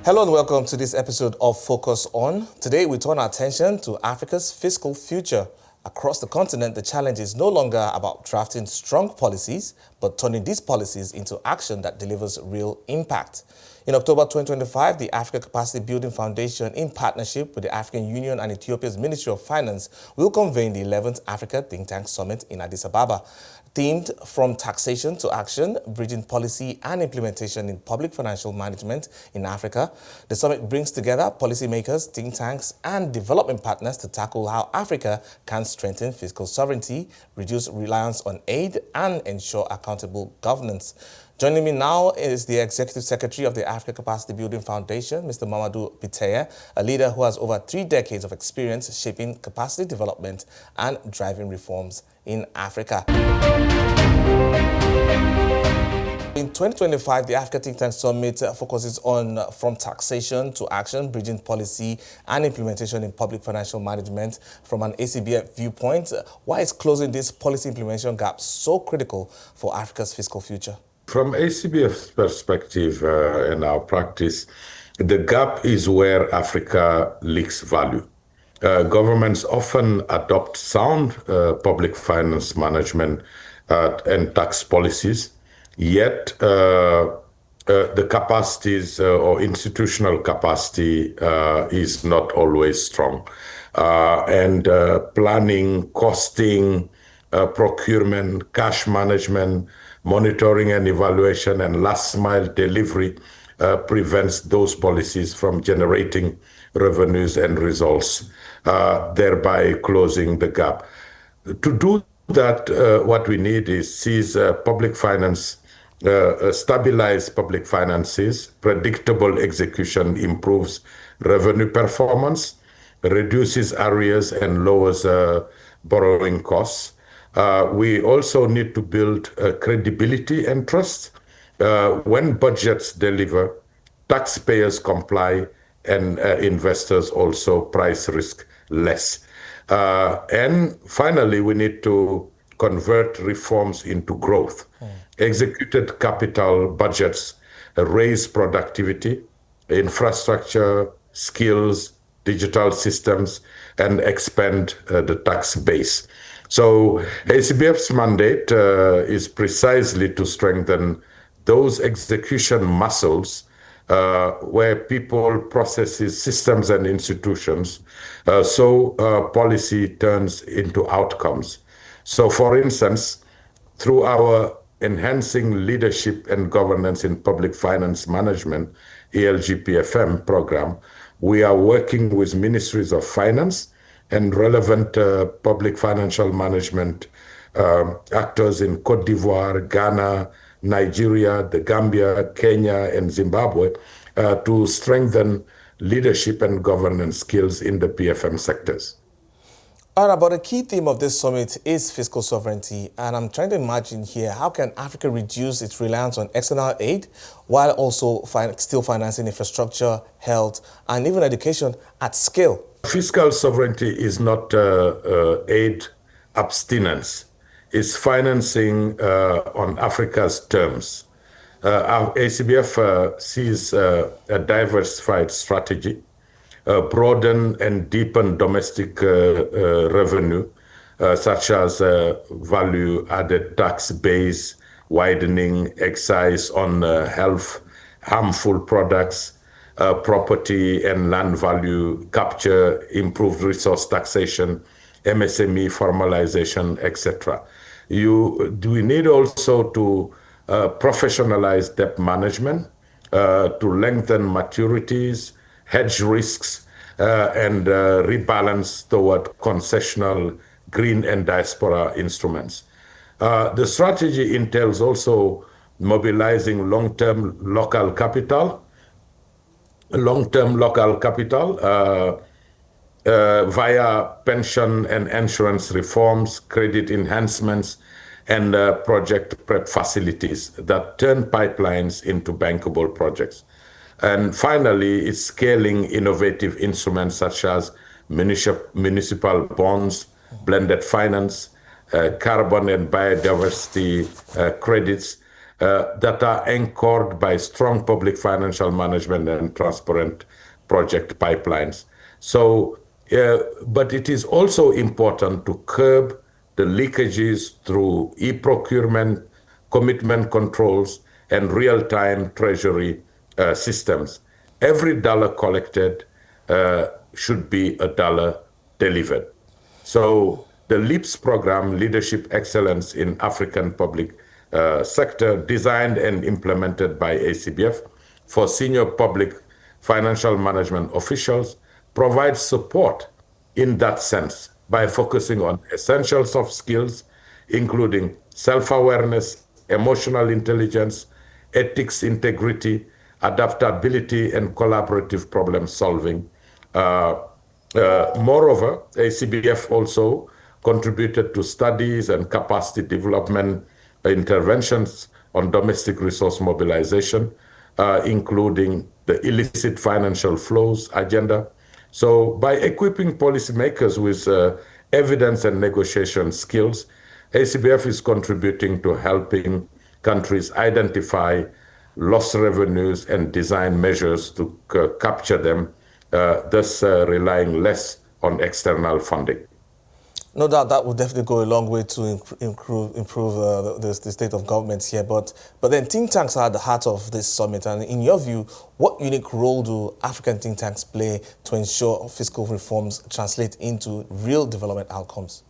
Hello and welcome to this episode of Focus On. Today we turn our attention to Africa's fiscal future. Across the continent, the challenge is no longer about drafting strong policies, but turning these policies into action that delivers real impact. In October 2025, the Africa Capacity Building Foundation, in partnership with the African Union and Ethiopia's Ministry of Finance, will convene the 11th Africa Think Tank Summit in Addis Ababa. Themed From Taxation to Action, Bridging Policy and Implementation in Public Financial Management in Africa, the summit brings together policymakers, think tanks, and development partners to tackle how Africa can strengthen fiscal sovereignty, reduce reliance on aid, and ensure accountable governance. Joining me now is the Executive Secretary of the Africa Capacity Building Foundation, Mr. Mamadou Biteye, a leader who has over 3 decades of experience shaping capacity development and driving reforms in Africa. In 2025, the Africa Think Tank Summit focuses on from taxation to action, bridging policy and implementation in public financial management from an ACBF viewpoint. Why is closing this policy implementation gap so critical for Africa's fiscal future? From ACBF's perspective and our practice, the gap is where Africa leaks value. Governments often adopt sound public finance management and tax policies, yet the capacities or institutional capacity is not always strong. And planning, costing, procurement, cash management, monitoring and evaluation, and last mile delivery prevents those policies from generating revenues and results, thereby closing the gap. To do that, what we need is seize public finance, stabilize public finances, predictable execution improves revenue performance, reduces arrears and lowers borrowing costs. We also need to build credibility and trust. When budgets deliver, taxpayers comply, and investors also price risk less. And finally, we need to convert reforms into growth. Executed capital budgets raise productivity, infrastructure, skills, digital systems, and expand the tax base. So ACBF's mandate is precisely to strengthen those execution muscles where people, processes, systems, and institutions, so policy turns into outcomes. So for instance, through our Enhancing Leadership and Governance in Public Finance Management, ELGPFM program, we are working with ministries of finance and relevant public financial management actors in Cote d'Ivoire, Ghana, Nigeria, the Gambia, Kenya, and Zimbabwe to strengthen leadership and governance skills in the PFM sectors. All right, but a key theme of this summit is fiscal sovereignty, and I'm trying to imagine here, how can Africa reduce its reliance on external aid while also still financing infrastructure, health, and even education at scale? Fiscal sovereignty is not aid abstinence. It's financing on Africa's terms. Our ACBF sees a diversified strategy, broaden and deepen domestic revenue, such as value-added tax base, widening excise on health, harmful products, property and land value capture, improved resource taxation, MSME formalization, etc. We need also to professionalize debt management, to lengthen maturities, hedge risks, and rebalance toward concessional green and diaspora instruments. The strategy entails also mobilizing long-term local capital via pension and insurance reforms, credit enhancements, and project prep facilities that turn pipelines into bankable projects. And finally, it's scaling innovative instruments such as municipal bonds, blended finance, carbon and biodiversity credits, that are anchored by strong public financial management and transparent project pipelines. So, but it is also important to curb the leakages through e-procurement, commitment controls, and real-time treasury systems. Every dollar collected should be a dollar delivered. So the LEAPS program, Leadership Excellence in African Public Sector, designed and implemented by ACBF for senior public financial management officials, provides support in that sense by focusing on essential soft skills, including self-awareness, emotional intelligence, ethics, integrity, adaptability, and collaborative problem solving. Moreover, ACBF also contributed to studies and capacity development interventions on domestic resource mobilization, including the illicit financial flows agenda. So by equipping policymakers with evidence and negotiation skills, ACBF is contributing to helping countries identify lost revenues and design measures to capture them, thus relying less on external funding. No doubt that will definitely go a long way to improve the state of governments here. But then think tanks are at the heart of this summit. And in your view, what unique role do African think tanks play to ensure fiscal reforms translate into real development outcomes?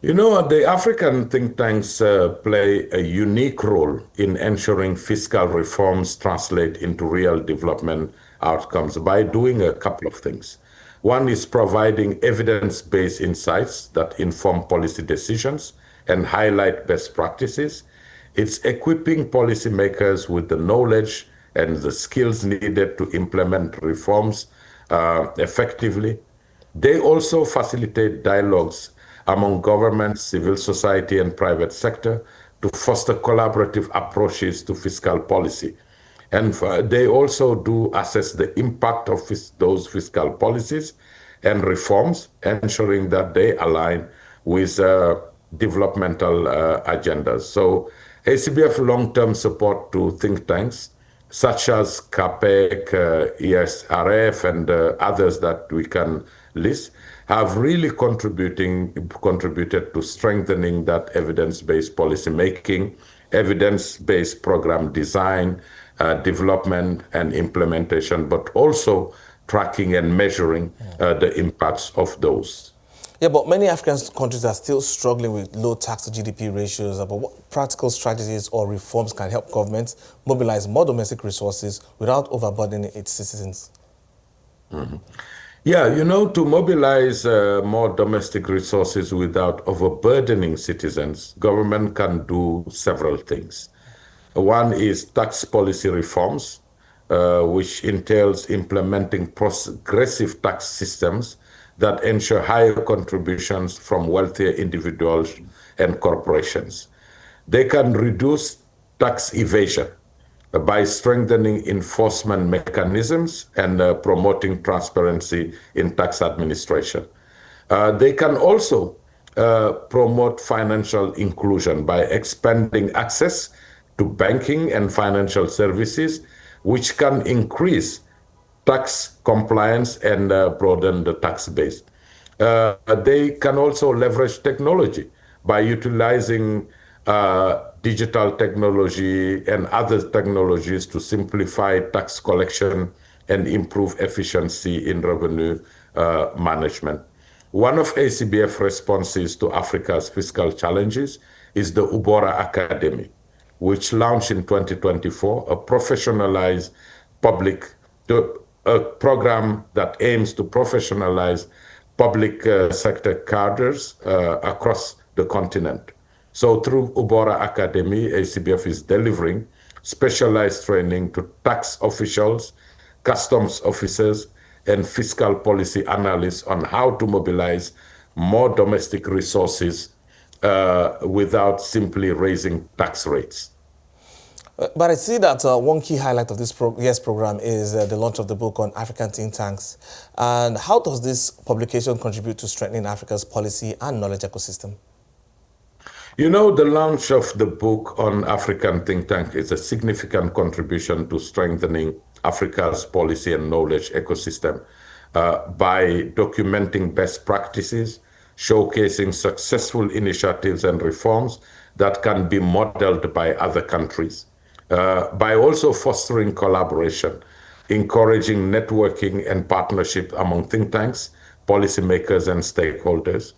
You know, the African think tanks play a unique role in ensuring fiscal reforms translate into real development outcomes by doing a couple of things. One is providing evidence-based insights that inform policy decisions and highlight best practices. It's equipping policymakers with the knowledge and the skills needed to implement reforms effectively. They also facilitate dialogues among government, civil society, and private sector to foster collaborative approaches to fiscal policy. And they also do assess the impact of those fiscal policies and reforms, ensuring that they align with developmental agendas. So ACBF long-term support to think tanks, such as CAPEC, ESRF, and others that we can list, have really contributed to strengthening that evidence-based policy making, evidence-based program design, development and implementation, but also tracking and measuring the impacts of those. Yeah, but many African countries are still struggling with low tax to GDP ratios. But what practical strategies or reforms can help governments mobilize more domestic resources without overburdening its citizens? Mm-hmm. Yeah, you know, to mobilize more domestic resources without overburdening citizens, government can do several things. One is tax policy reforms, which entails implementing progressive tax systems that ensure higher contributions from wealthier individuals and corporations. They can reduce tax evasion by strengthening enforcement mechanisms and promoting transparency in tax administration. They can also promote financial inclusion by expanding access to banking and financial services, which can increase tax compliance and broaden the tax base. They can also leverage technology by utilizing digital technology and other technologies to simplify tax collection and improve efficiency in revenue management. One of ACBF responses to Africa's fiscal challenges is the Ubora Academy, which launched in 2024, a professionalized a program that aims to professionalize public sector cadres across the continent. So through Ubora Academy, ACBF is delivering specialized training to tax officials, customs officers, and fiscal policy analysts on how to mobilize more domestic resources without simply raising tax rates. But I see that one key highlight of this year's program is the launch of the book on African think tanks. And how does this publication contribute to strengthening Africa's policy and knowledge ecosystem? You know, the launch of the book on African think tank is a significant contribution to strengthening Africa's policy and knowledge ecosystem by documenting best practices, showcasing successful initiatives and reforms that can be modeled by other countries, by also fostering collaboration, encouraging networking and partnership among think tanks, policymakers, and stakeholders,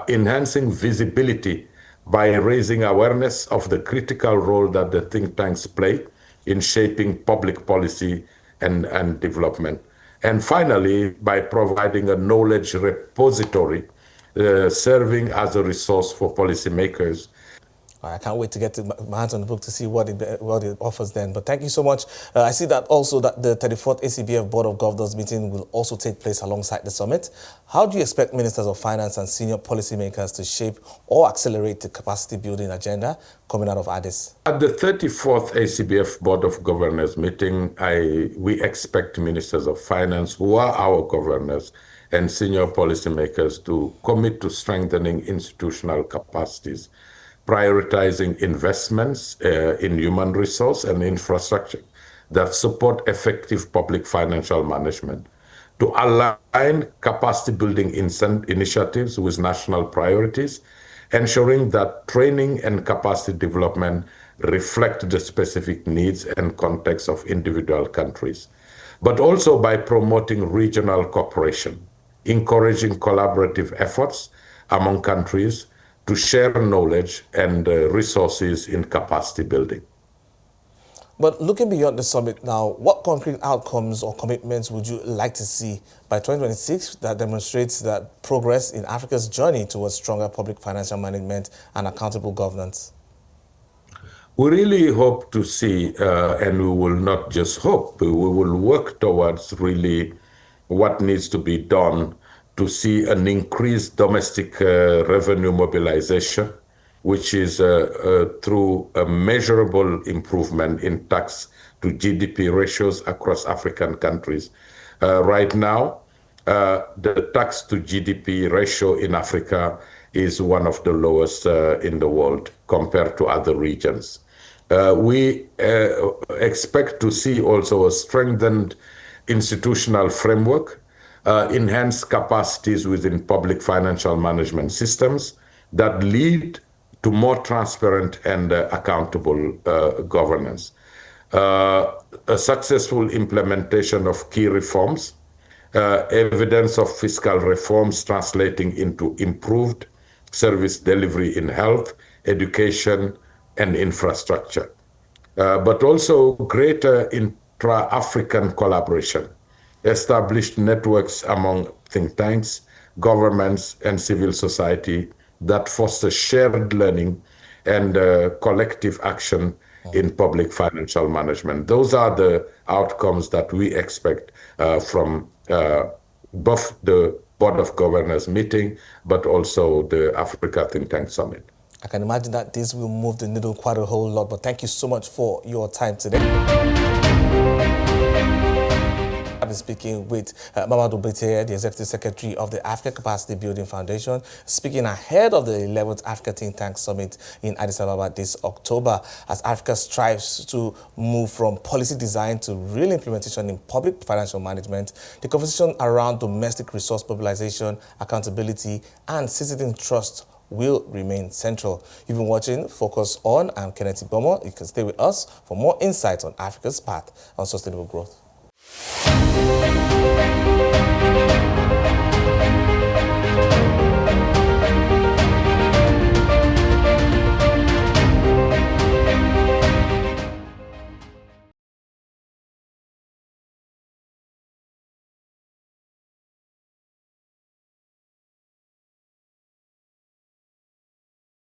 enhancing visibility by raising awareness of the critical role that the think tanks play in shaping public policy and development. And finally, by providing a knowledge repository serving as a resource for policymakers. I can't wait to get my hands on the book to see what it offers then. But thank you so much. I see that also that the 34th ACBF Board of Governors meeting will also take place alongside the summit. How do you expect ministers of finance and senior policymakers to shape or accelerate the capacity building agenda coming out of Addis? At the 34th ACBF Board of Governors meeting, we expect ministers of finance, who are our governors, and senior policymakers to commit to strengthening institutional capacities, prioritizing investments in human resource and infrastructure that support effective public financial management, to align capacity building initiatives with national priorities, ensuring that training and capacity development reflect the specific needs and context of individual countries, but also by promoting regional cooperation, encouraging collaborative efforts among countries to share knowledge and resources in capacity building. But looking beyond the summit now, what concrete outcomes or commitments would you like to see by 2026 that demonstrates that progress in Africa's journey towards stronger public financial management and accountable governance? We really hope to see, and we will not just hope, we will work towards really what needs to be done to see an increased domestic revenue mobilization, which is through a measurable improvement in tax to GDP ratios across African countries. Right now, the tax to GDP ratio in Africa is one of the lowest in the world compared to other regions. We expect to see also a strengthened institutional framework, enhanced capacities within public financial management systems that lead to more transparent and accountable governance. A successful implementation of key reforms, evidence of fiscal reforms translating into improved service delivery in health, education, and infrastructure, but also greater intra-African collaboration, established networks among think tanks, governments, and civil society that foster shared learning and collective action in public financial management. Those are the outcomes that we expect from both the Board of Governors meeting, but also the Africa Think Tank Summit. I can imagine that this will move the needle quite a whole lot, but thank you so much for your time today. I've been speaking with Mamadou Biteye, the Executive Secretary of the Africa Capacity Building Foundation, speaking ahead of the 11th Africa Think Tank Summit in Addis Ababa this October, as Africa strives to move from policy design to real implementation in public financial management. The conversation around domestic resource mobilization, accountability, and citizen trust will remain central. You've been watching Focus On. I'm Kenneth Bomo. You can stay with us for more insights on Africa's path on sustainable growth.